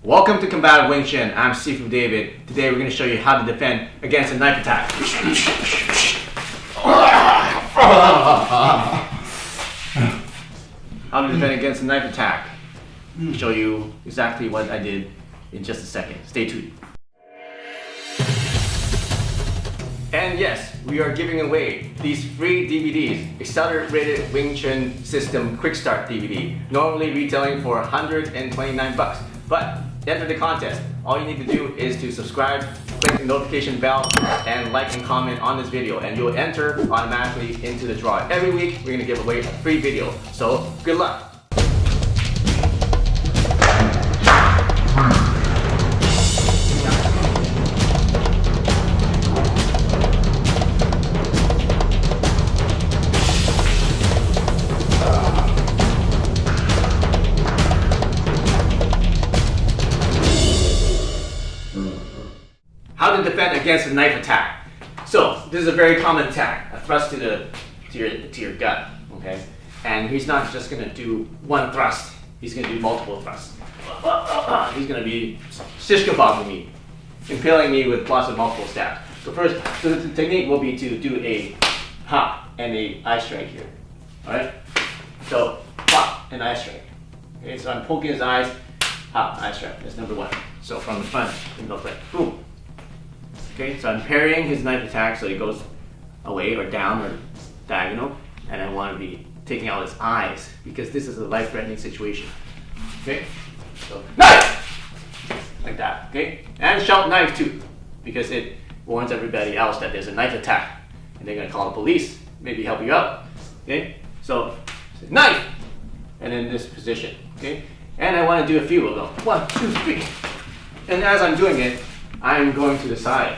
Welcome to Combative Wing Chun. I'm Sifu David. Today we're going to show you how to defend against a knife attack. How to defend against a knife attack. I'll show you exactly what I did in just a second. Stay tuned. And yes, we are giving away these free DVDs. Accelerated Wing Chun System Quick Start DVD. Normally retailing for 129 bucks. But enter the contest. All you need to do is to subscribe, click the notification bell, and like and comment on this video, and you'll enter automatically into the draw. Every week we're going to give away a free video. So good luck. How to defend against a knife attack. So this is a very common attack, a thrust to your gut, okay? And he's not just gonna do one thrust, he's gonna do multiple thrusts. He's gonna be shish kebabbing me, impaling me with lots of multiple stabs. So the technique will be to do a pop and a eye strike here, all right? So pop and eye strike. Okay, so I'm poking his eyes, pop, eye strike. That's number one. So from the front, you go like boom. Okay, so I'm parrying his knife attack so he goes away or down or diagonal, and I want to be taking out his eyes because this is a life-threatening situation. Okay, so knife! Like that, okay? And shout knife too, because it warns everybody else that there's a knife attack and they're going to call the police, maybe help you out. Okay, so knife! And in this position, okay? And I want to do a few of them. 1, 2, 3. And as I'm doing it, I'm going to the side.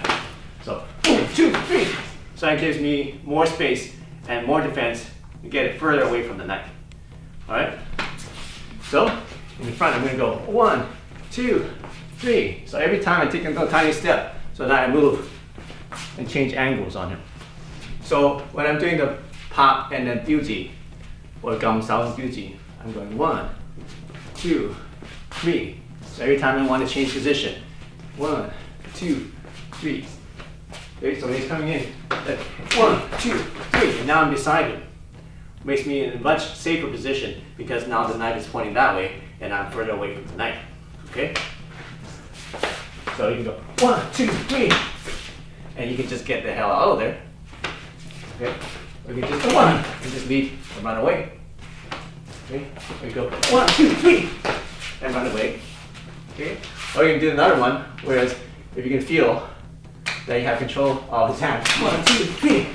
So 1, 2, 3. So it gives me more space and more defense to get it further away from the knife. Alright? So in the front I'm going to go 1, 2, 3. So every time I take a little tiny step so that I move and change angles on him. So when I'm doing the pop and then duji or gum sao duji, I'm going 1, 2, 3. So every time I want to change position. 1, 2, 3. Okay, so he's coming in. 1, 2, 3, and now I'm beside him. Makes me in a much safer position because now the knife is pointing that way and I'm further away from the knife. Okay? So you can go 1, 2, 3, and you can just get the hell out of there. Okay? Or you can just go 1 and just leave and run away. Okay? Or you go 1, 2, 3, and run away. Okay? Or you can do another one, whereas if you can feel that you have control of his hand, 1, 2, 3,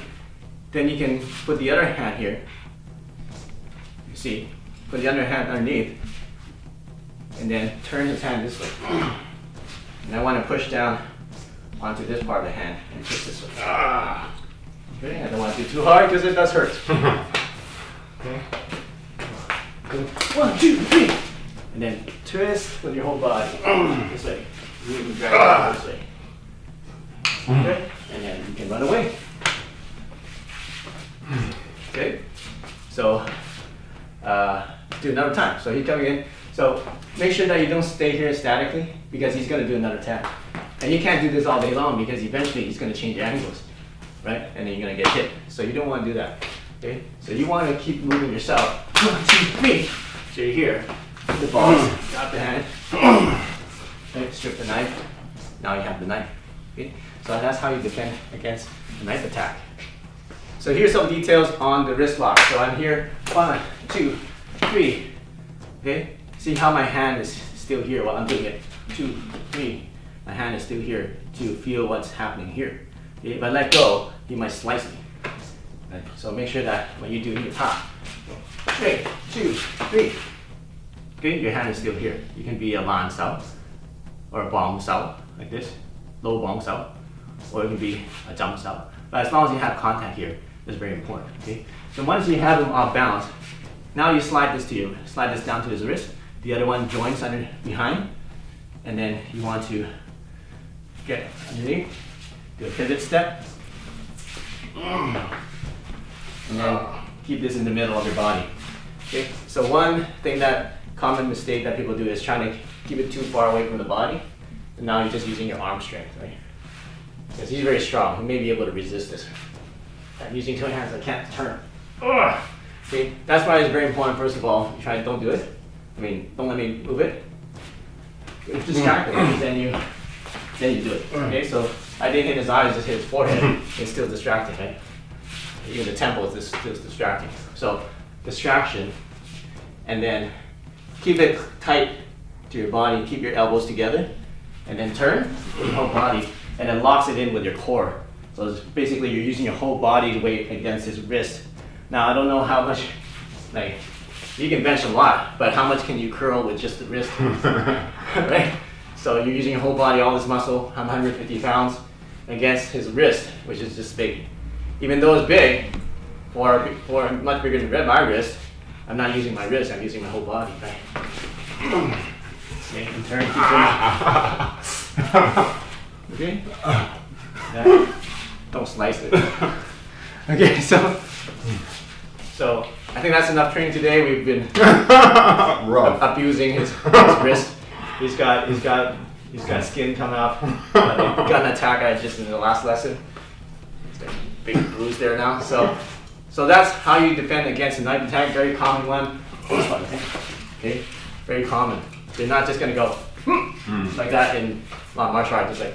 then you can put the other hand here. You see, put the other hand underneath, and then turn his hand this way. And I want to push down onto this part of the hand and twist this way. Okay, I don't want to do too hard because it does hurt. Okay. 1, 2, 3. And then twist with your whole body this way. You can drag it out this way. Okay? And then you can run away. Okay? So, do another time. So he's coming in. So make sure that you don't stay here statically because he's going to do another attack. And you can't do this all day long because eventually he's going to change angles. Right? And then you're going to get hit. So you don't want to do that. Okay? So you want to keep moving yourself. 1, 2, 3. So you're here. The balls, drop the hand, okay, strip the knife, now you have the knife. Okay? So that's how you defend against a knife attack. So here's some details on the wrist lock. So I'm here, 1, 2, 3. Okay? See how my hand is still here while I'm doing it. 2, 3. My hand is still here to feel what's happening here. Okay? If I let go, he might slice me. Right? So make sure that when you do your top, 3, 2, 3. Okay, your hand is still here. You can be a lan sao or a bong sao, like this, low bong sao, or it can be a jump sao. But as long as you have contact here, that's very important. Okay, so once you have him off balance, now you slide this down to his wrist. The other one joins under behind, and then you want to get underneath, do a pivot step, and then keep this in the middle of your body. Okay, so one thing that common mistake that people do is trying to keep it too far away from the body. And now you're just using your arm strength, right? Because he's very strong. He may be able to resist this. I'm using two hands, I can't turn. Ugh. See, that's why it's very important, first of all, don't do it. I mean, don't let me move it. It's distracting, then you do it. Okay, so I didn't hit his eyes, just hit his forehead. It's still distracting, right? Even the temple is still distracting. So, distraction, and then keep it tight to your body, keep your elbows together, and then turn with your whole body, and then locks it in with your core. So it's basically you're using your whole body weight against his wrist. Now I don't know how much, like, you can bench a lot, but how much can you curl with just the wrist? Right? So you're using your whole body, all this muscle, I'm 150 pounds, against his wrist, which is just big. Even though it's big, or much bigger than my wrist, I'm not using my wrist, I'm using my whole body, right? Okay, and turn, keep turning. Okay? Yeah. Don't slice it. Okay, so I think that's enough training today. We've been abusing his wrist. He's got skin coming up. Got an attack I just in the last lesson. He's got a big bruise there now. So that's how you defend against a knife attack. Very common one. Okay, very common. You're not just gonna go like that in martial arts, just like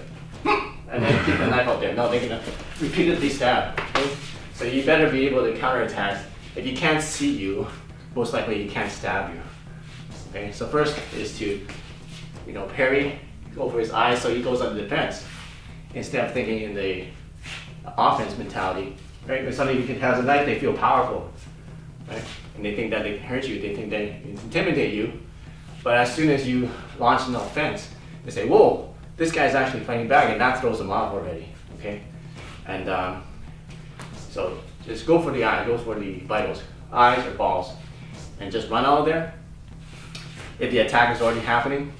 and then keep the knife out there. No, they're gonna repeatedly stab. Okay? So you better be able to counterattack. If he can't see you, most likely he can't stab you. Okay, so first is to, parry, go for his eyes so he goes on the defense. Instead of thinking in the offense mentality. Right? When somebody has a knife, they feel powerful. Right? And they think that they can hurt you, they think they can intimidate you. But as soon as you launch an offense, they say, whoa, this guy's actually fighting back, and that throws them off already. Okay? And so just go for the eye, go for the vitals, eyes or balls, and just run out of there. If the attack is already happening,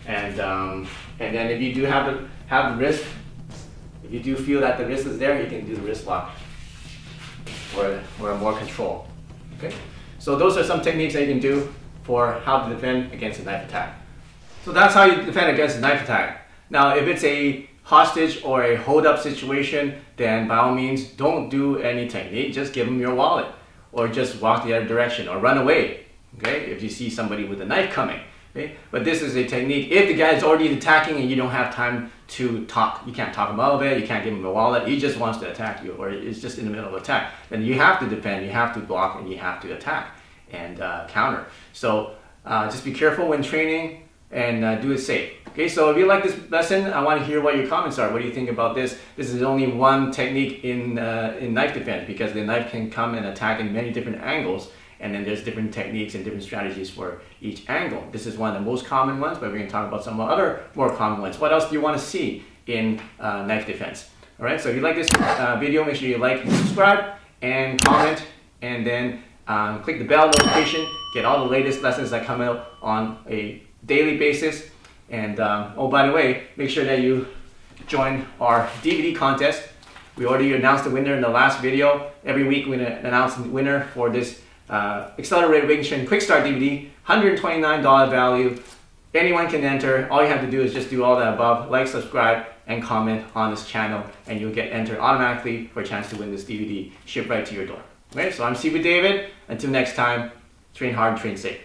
and then if you do have the wrist, if you do feel that the wrist is there, you can do the wrist lock or more control. Okay, so those are some techniques that you can do for how to defend against a knife attack. So that's how you defend against a knife attack. Now, if it's a hostage or a hold-up situation, then by all means, don't do any technique. Just give them your wallet, or just walk the other direction, or run away. Okay, if you see somebody with a knife coming. Okay, but this is a technique. If the guy is already attacking and you don't have time to talk, you can't talk him out of it. You can't give him a wallet. He just wants to attack you, or is just in the middle of attack. Then you have to defend. You have to block, and you have to attack and counter. So just be careful when training, and do it safe. Okay, so if you like this lesson, I want to hear what your comments are. What do you think about this? This is only one technique in knife defense, because the knife can come and attack in many different angles, and then there's different techniques and different strategies for each angle. This is one of the most common ones, but we're going to talk about some other more common ones. What else do you want to see in knife defense? All right, so if you like this video, make sure you like and subscribe and comment, and then click the bell notification, get all the latest lessons that come out on a daily basis. And oh, by the way, make sure that you join our DVD contest. We already announced the winner in the last video. Every week we're going to announce the winner for this Accelerated Wing Chun Quick Start DVD, $129 value. Anyone can enter. All you have to do is just do all that above, like, subscribe, and comment on this channel, and you'll get entered automatically for a chance to win this DVD shipped right to your door. Okay, so I'm Sifu David. Until next time, train hard, train safe.